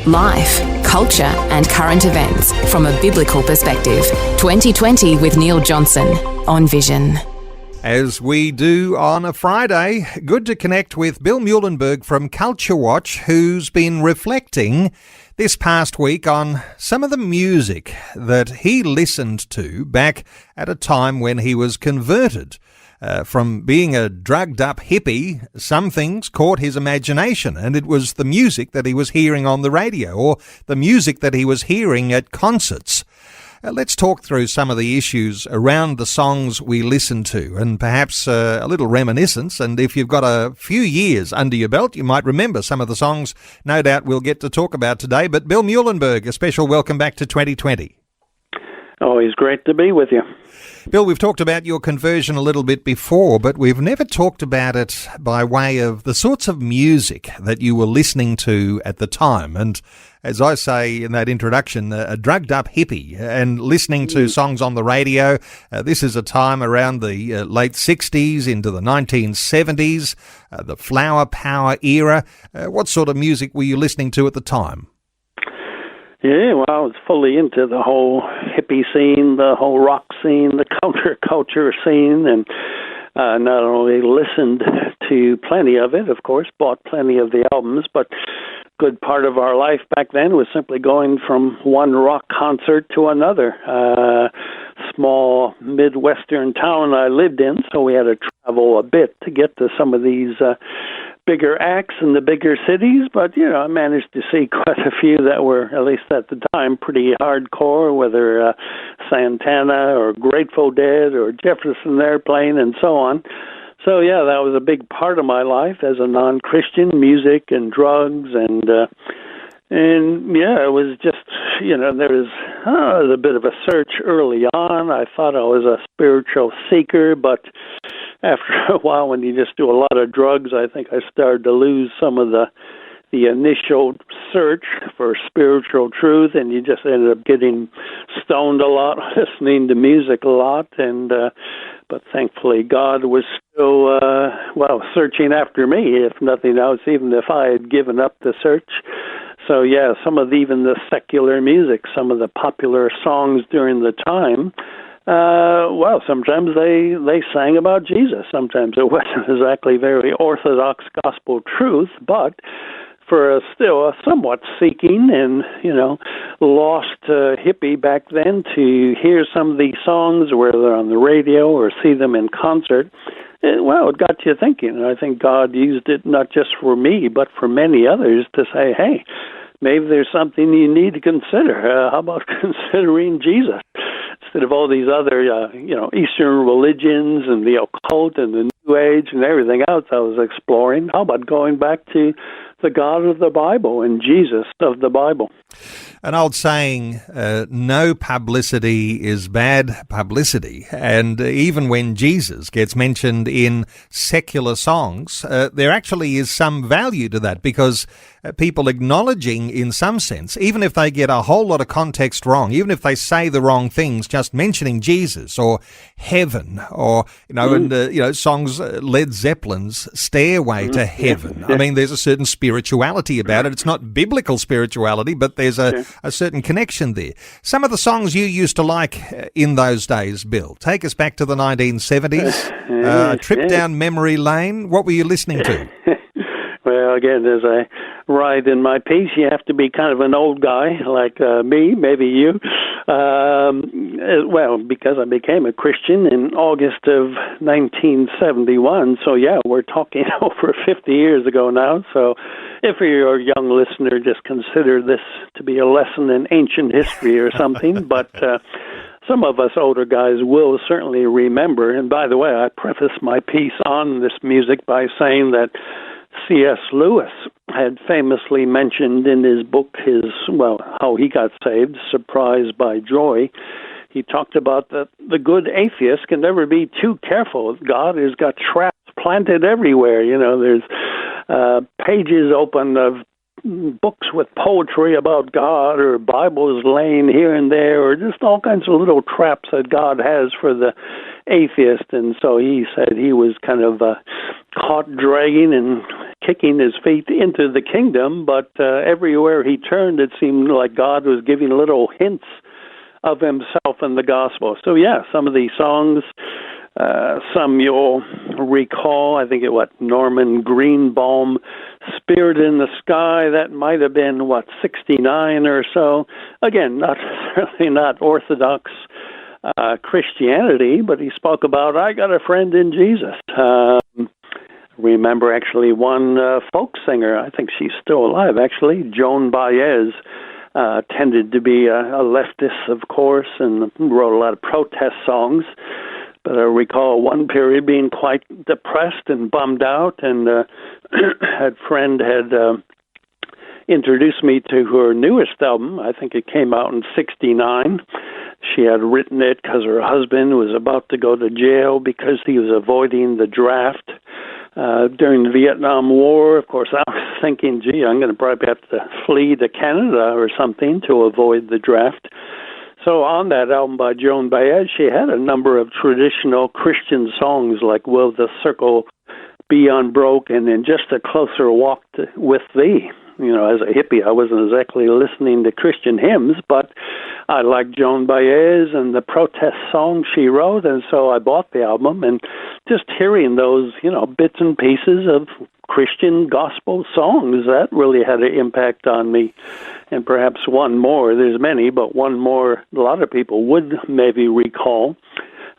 Life, culture and current events from a biblical perspective. 2020 with Neil Johnson on Vision. As we do on a Friday, good to connect with Bill Muhlenberg from Culture Watch, who's been reflecting this past week on some of the music that he listened to back at a time when he was converted. From being a drugged-up hippie, some things caught his imagination, and it was the music that he was hearing on the radio or the music that he was hearing at concerts. Let's talk through some of the issues around the songs we listen to and perhaps a little reminiscence. And if you've got a few years under your belt, you might remember some of the songs no doubt we'll get to talk about today. But Bill Muhlenberg, a special welcome back to 2020. Always great to be with you. Bill, we've talked about your conversion a little bit before, but we've never talked about it by way of the sorts of music that you were listening to at the time. And as I say in that introduction, a drugged-up hippie and listening to songs on the radio. This is a time around the late 60s into the 1970s, the flower power era. What sort of music were you listening to at the time? Yeah, well, I was fully into the whole hippie scene, the whole rock scene, the counterculture scene, and not only listened to plenty of it, of course, bought plenty of the albums, but good part of our life back then was simply going from one rock concert to another. Small Midwestern town I lived in, so we had to travel a bit to get to some of these bigger acts in the bigger cities, but, I managed to see quite a few that were, at least at the time, pretty hardcore, whether Santana or Grateful Dead or Jefferson Airplane and so on. So, yeah, that was a big part of my life as a non-Christian, music and drugs, and yeah, it was just, there was a bit of a search early on. I thought I was a spiritual seeker, but after a while, when you just do a lot of drugs, I think I started to lose some of the initial search for spiritual truth, and you just ended up getting stoned a lot, listening to music a lot, and but thankfully God was still, searching after me, if nothing else, even if I had given up the search. So, yeah, some of even the secular music, some of the popular songs during the time, sometimes they sang about Jesus. Sometimes it wasn't exactly very orthodox gospel truth, but for still a somewhat seeking and, lost hippie back then to hear some of these songs, whether on the radio or see them in concert, it got you thinking. And I think God used it not just for me, but for many others to say, hey, maybe there's something you need to consider. How about considering Jesus? Instead of all these other, Eastern religions and the occult and the New Age and everything else I was exploring, how about going back to the God of the Bible and Jesus of the Bible? An old saying, no publicity is bad publicity. And even when Jesus gets mentioned in secular songs, there actually is some value to that, because people acknowledging in some sense, even if they get a whole lot of context wrong, even if they say the wrong things, just mentioning Jesus or heaven or, songs, Led Zeppelin's Stairway to Heaven. I mean, there's a certain spirituality about it. It's not biblical spirituality, but there's a certain connection there. Some of the songs you used to like in those days, Bill, take us back to the 1970s, trip down memory lane. What were you listening to? Well, again, as I write in my piece, you have to be kind of an old guy like me, maybe you. Because I became a Christian in August of 1971. So, yeah, we're talking over 50 years ago now. So if you're a young listener, just consider this to be a lesson in ancient history or something. But some of us older guys will certainly remember. And by the way, I preface my piece on this music by saying that C.S. Lewis had famously mentioned in his book how he got saved, Surprised by Joy. He talked about that the good atheist can never be too careful. God has got traps planted everywhere. There's pages open of books with poetry about God, or Bibles laying here and there, or just all kinds of little traps that God has for the atheist, and so he said he was kind of caught dragging and kicking his feet into the kingdom, but everywhere he turned, it seemed like God was giving little hints of himself in the gospel. So yeah, some of these songs, some you'll recall, I think Norman Greenbaum, Spirit in the Sky, that might have been, 69 or so. Again, certainly not Orthodox Christianity, but he spoke about, I got a friend in Jesus. Remember actually one folk singer, I think she's still alive actually, Joan Baez, tended to be a leftist, of course, and wrote a lot of protest songs. But I recall one period being quite depressed and bummed out, and a friend had introduced me to her newest album. I think it came out in 69. She had written it because her husband was about to go to jail because he was avoiding the draft during the Vietnam War. Of course, I was thinking, gee, I'm going to probably have to flee to Canada or something to avoid the draft. So on that album by Joan Baez, she had a number of traditional Christian songs like Will the Circle Be Unbroken and Just a Closer Walk with Thee. As a hippie, I wasn't exactly listening to Christian hymns, but I liked Joan Baez and the protest songs she wrote, and so I bought the album, and just hearing those, bits and pieces of Christian gospel songs, that really had an impact on me. And perhaps one more, there's many, but one more a lot of people would maybe recall.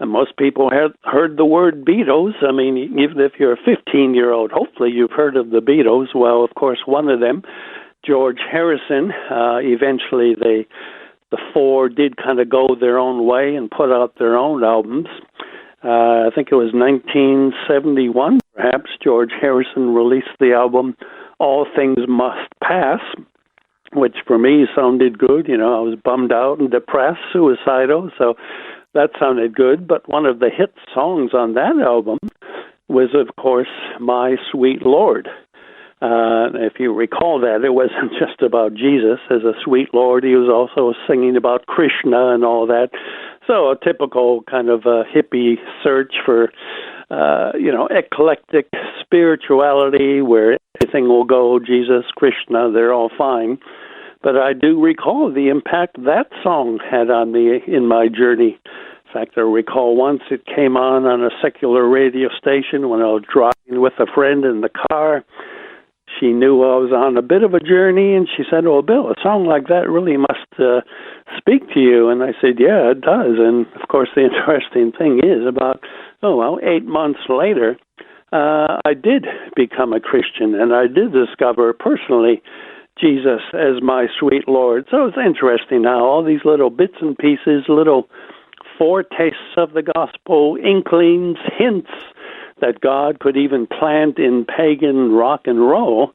And most people have heard the word Beatles. I mean, even if you're a 15-year-old, hopefully you've heard of the Beatles. Well, of course, one of them, George Harrison, eventually the four did kind of go their own way and put out their own albums. I think it was 1971, perhaps, George Harrison released the album All Things Must Pass, which for me sounded good. I was bummed out and depressed, suicidal, so that sounded good. But one of the hit songs on that album was, of course, My Sweet Lord. If you recall that, it wasn't just about Jesus as a sweet Lord. He was also singing about Krishna and all that. So a typical kind of hippie search for, eclectic spirituality where everything will go, Jesus, Krishna, they're all fine. But I do recall the impact that song had on me in my journey. In fact, I recall once it came on a secular radio station when I was driving with a friend in the car. She knew I was on a bit of a journey, and she said, "Oh, Bill, a song like that really must speak to you." And I said, "Yeah, it does." And, of course, the interesting thing is 8 months later, I did become a Christian, and I did discover personally Jesus as my sweet Lord. So it's interesting how all these little bits and pieces, little foretastes of the gospel, inklings, hints that God could even plant in pagan rock and roll,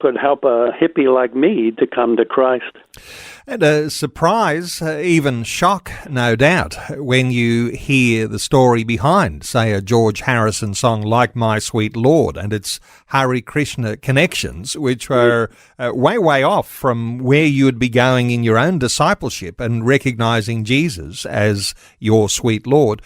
could help a hippie like me to come to Christ. And a surprise, even shock, no doubt, when you hear the story behind, say, a George Harrison song like My Sweet Lord and its Hare Krishna connections, which were way, way off from where you would be going in your own discipleship and recognizing Jesus as your sweet Lord.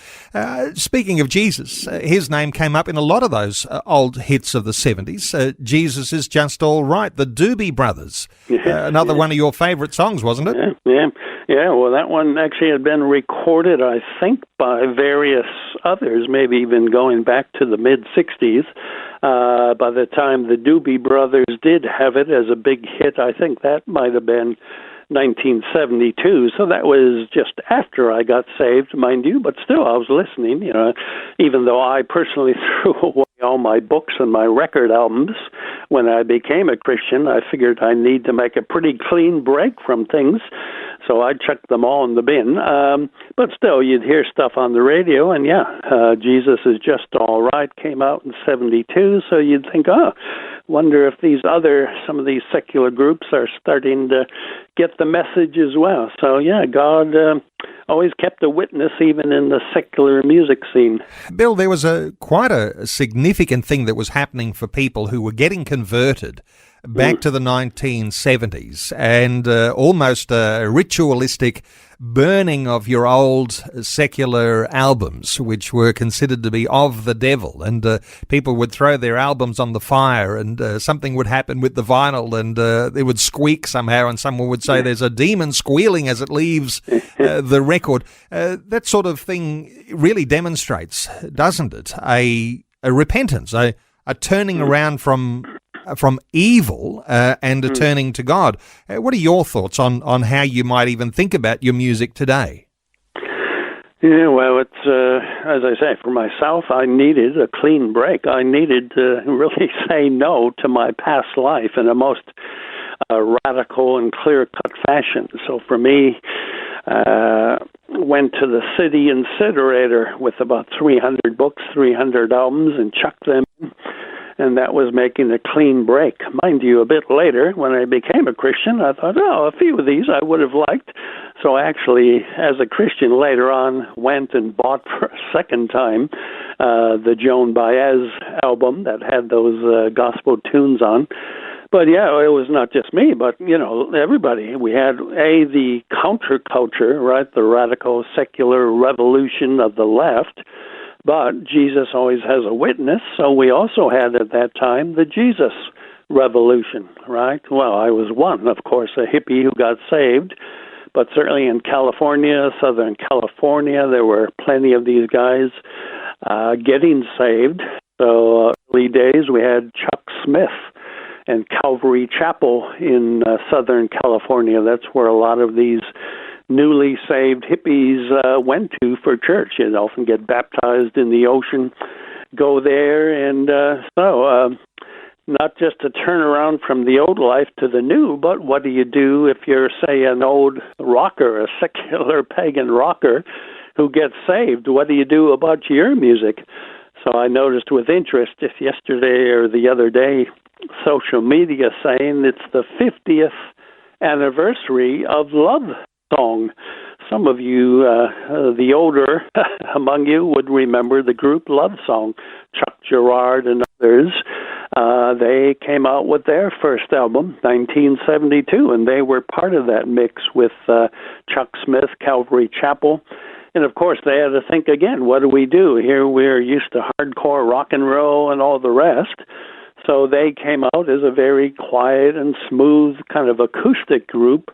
Speaking of Jesus, his name came up in a lot of those old hits of the 70s. Jesus is Just All Right, the Doobie Brothers. Another one of your favorite songs, wasn't it? Yeah. Well, that one actually had been recorded, I think, by various others, maybe even going back to the mid-'60s. By the time the Doobie Brothers did have it as a big hit, I think that might have been 1972. So that was just after I got saved, mind you, but still I was listening, even though I personally threw away all my books and my record albums. When I became a Christian, I figured I need to make a pretty clean break from things, so I chucked them all in the bin. But still, you'd hear stuff on the radio, and Jesus is Just All Right came out in 72, so you'd think, wonder if some of these secular groups are starting to get the message as well. So, God always kept a witness even in the secular music scene. Bill, there was quite a significant thing that was happening for people who were getting converted back to the 1970s and almost a ritualistic burning of your old secular albums, which were considered to be of the devil, and people would throw their albums on the fire, and something would happen with the vinyl, and it would squeak somehow, and someone would say there's a demon squealing as it leaves the record. That sort of thing really demonstrates, doesn't it, a repentance, a turning around from evil and a turning to God. What are your thoughts on how you might even think about your music today? Yeah, well, it's, as I say, for myself, I needed a clean break. I needed to really say no to my past life in a most radical and clear-cut fashion. So for me, went to the city incinerator with about 300 books, 300 albums, and chucked them in. And that was making a clean break. Mind you, a bit later, when I became a Christian, I thought, a few of these I would have liked. So I actually, as a Christian later on, went and bought for a second time the Joan Baez album that had those gospel tunes on. But yeah, it was not just me, but, everybody. We had, the counterculture, right, the radical secular revolution of the left. But Jesus always has a witness, so we also had at that time the Jesus revolution, right? Well, I was one, of course, a hippie who got saved, but certainly in California, Southern California, there were plenty of these guys getting saved. So early days, we had Chuck Smith and Calvary Chapel in Southern California. That's where a lot of these newly saved hippies went to for church. You'd often get baptized in the ocean, go there, and not just to turn around from the old life to the new, but what do you do if you're, say, an old rocker, a secular pagan rocker who gets saved? What do you do about your music? So I noticed with interest, if yesterday or the other day, social media saying it's the 50th anniversary of Love Song. Some of you, the older among you, would remember the group Love Song. Chuck Girard and others, they came out with their first album, 1972, and they were part of that mix with Chuck Smith, Calvary Chapel. And, of course, they had to think again, what do we do? Here we're used to hardcore rock and roll and all the rest. So they came out as a very quiet and smooth kind of acoustic group,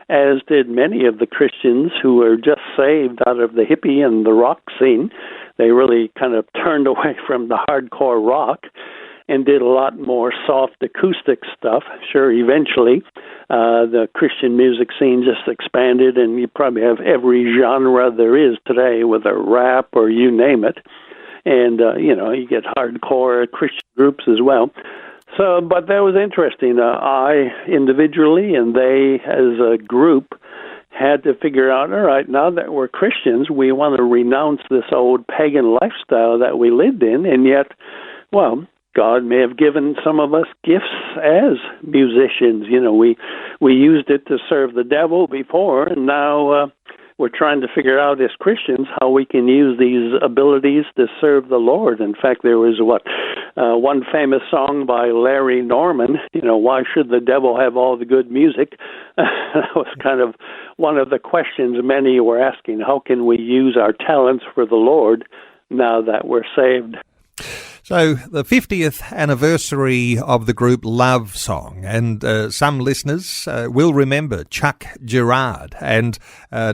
as did many of the Christians who were just saved out of the hippie and the rock scene. They really kind of turned away from the hardcore rock and did a lot more soft acoustic stuff. Sure, eventually the Christian music scene just expanded, and you probably have every genre there is today, whether rap or you name it. And, you get hardcore Christian groups as well. So, but that was interesting. I individually and they as a group had to figure out, all right, now that we're Christians, we want to renounce this old pagan lifestyle that we lived in, and yet, well, God may have given some of us gifts as musicians. We used it to serve the devil before, and now we're trying to figure out as Christians how we can use these abilities to serve the Lord. In fact, there was one famous song by Larry Norman, why should the devil have all the good music? That was kind of one of the questions many were asking. How can we use our talents for the Lord now that we're saved? So the 50th anniversary of the group Love Song, and some listeners will remember Chuck Girard, and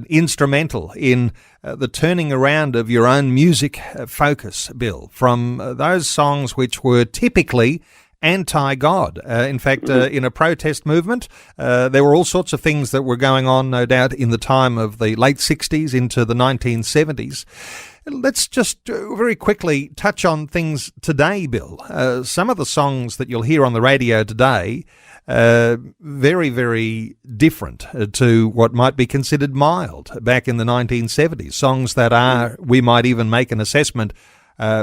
instrumental in the turning around of your own music focus, Bill, from those songs which were typically anti-God. In fact, in a protest movement, there were all sorts of things that were going on, no doubt, in the time of the late 60s into the 1970s. Let's just very quickly touch on things today, Bill. Some of the songs that you'll hear on the radio today, very, very different to what might be considered mild back in the 1970s. Songs that are, we might even make an assessment,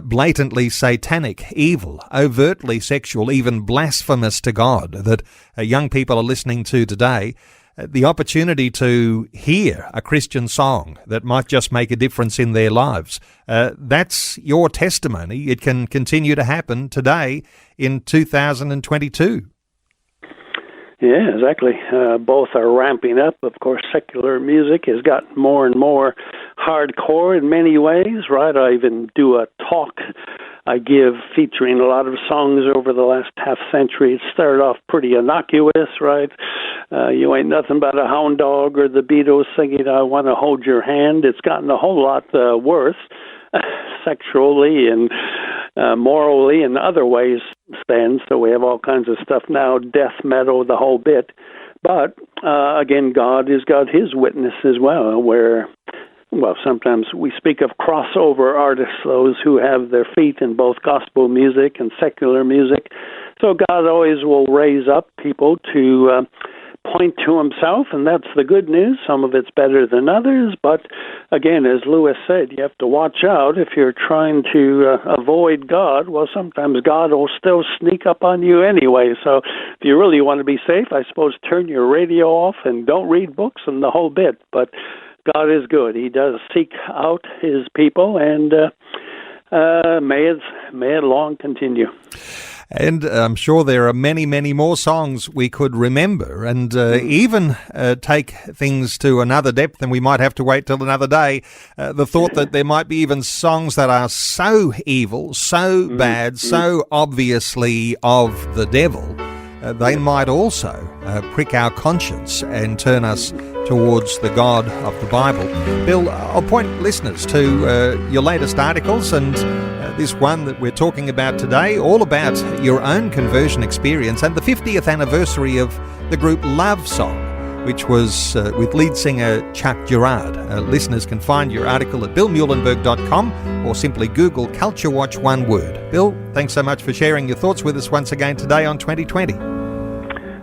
blatantly satanic, evil, overtly sexual, even blasphemous to God, that young people are listening to today. The opportunity to hear a Christian song that might just make a difference in their lives. That's your testimony. It can continue to happen today in 2022. Yeah, exactly. Both are ramping up. Of course, secular music has gotten more and more hardcore in many ways, right? I even do a talk I give featuring a lot of songs over the last half century. It started off pretty innocuous, right? You ain't nothing but a hound dog, or the Beatles singing I Want to Hold Your Hand. It's gotten a whole lot worse sexually and morally and other ways stands. So we have all kinds of stuff now, death metal, the whole bit. But again, God has got his witness as well, where, well, sometimes we speak of crossover artists, those who have their feet in both gospel music and secular music. So God always will raise up people to point to himself, and that's the good news. Some of it's better than others, but again, as Lewis said, you have to watch out if you're trying to avoid God. Well, sometimes God will still sneak up on you anyway. So if you really want to be safe, I suppose turn your radio off and don't read books and the whole bit. But God is good. He does seek out his people, and may it long continue. And I'm sure there are many, many more songs we could remember, and even take things to another depth, and we might have to wait till another day. The thought that there might be even songs that are so evil, so bad, so obviously of the devil, they might also prick our conscience and turn us towards the God of the Bible. Bill, I'll point listeners to your latest articles, and this one that we're talking about today, all about your own conversion experience and the 50th anniversary of the group Love Song, which was with lead singer Chuck Girard. Listeners can find your article at billmuhlenberg.com or simply Google Culture Watch, one word. Bill, thanks so much for sharing your thoughts with us once again today on 2020.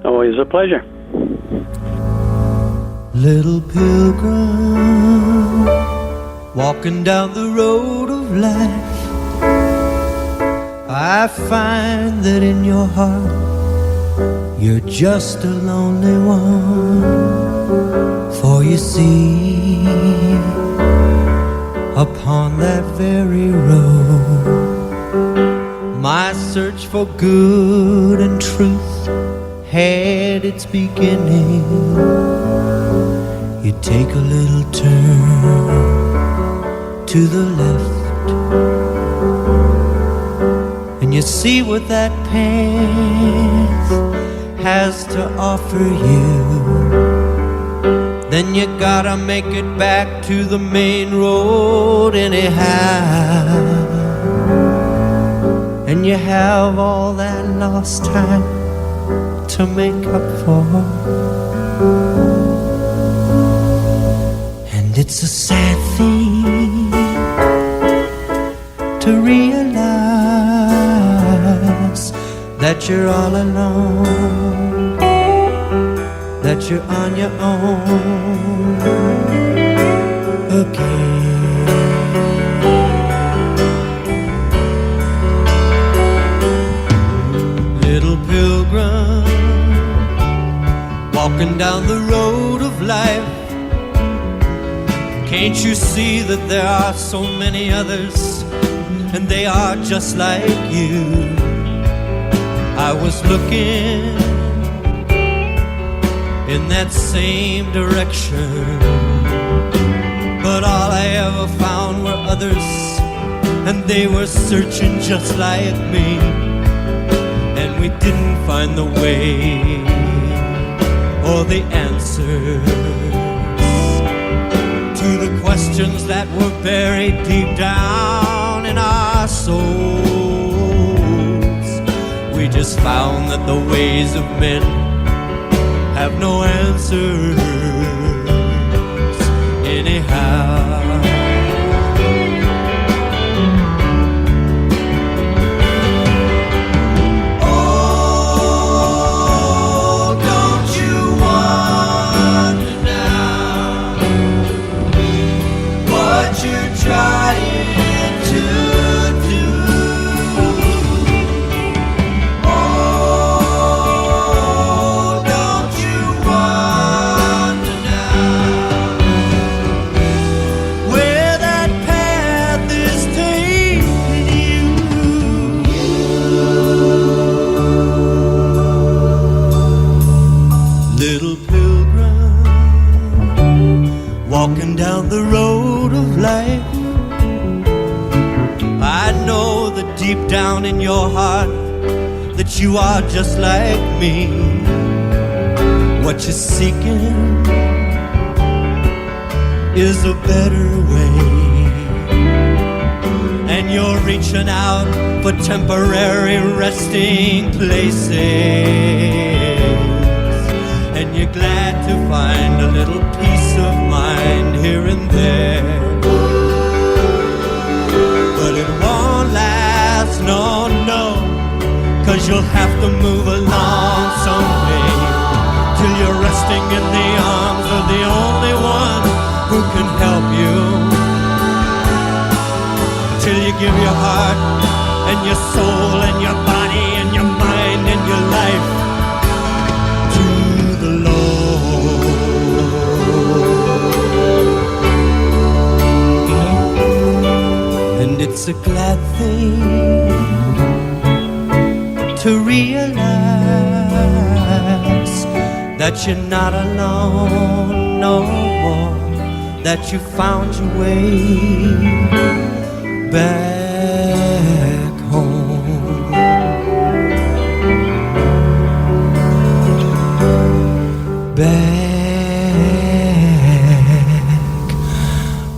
Always a pleasure. Little pilgrim, walking down the road of life, I find that in your heart you're just a lonely one. For you see, upon that very road, my search for good and truth had its beginning. You take a little turn to the left, and you see what that path has to offer you. Then you gotta make it back to the main road anyhow, and you have all that lost time to make up for. And it's a sad thing to realize that you're all alone, that you're on your own again. Little pilgrim, walking down the road of life, can't you see that there are so many others, and they are just like you? I was looking in that same direction, but all I ever found were others, and they were searching just like me, and we didn't find the way or the answers to the questions that were buried deep down in our souls. We just found that the ways of men have no answers anyhow. Wonder Little pilgrim, walking down the road of life, I know that deep down in your heart that you are just like me. What you're seeking is a better way, and you're reaching out for temporary resting places, and you're glad to find a little peace of mind here and there. But it won't last, no, no, 'cause you'll have to move along someday, till you're resting in the arms of the only one who can help you, till you give your heart and your soul and your body and your mind and your life to the Lord. And it's a glad thing to realize that you're not alone no more, that you found your way back home. Back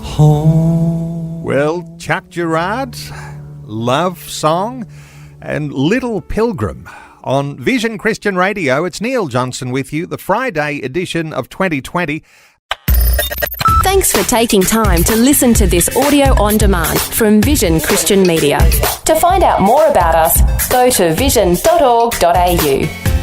home. Well, Chuck Gerard's love song and Little Pilgrim on Vision Christian Radio. It's Neil Johnson with you, the Friday edition of 2020. Thanks for taking time to listen to this audio on demand from Vision Christian Media. To find out more about us, go to vision.org.au.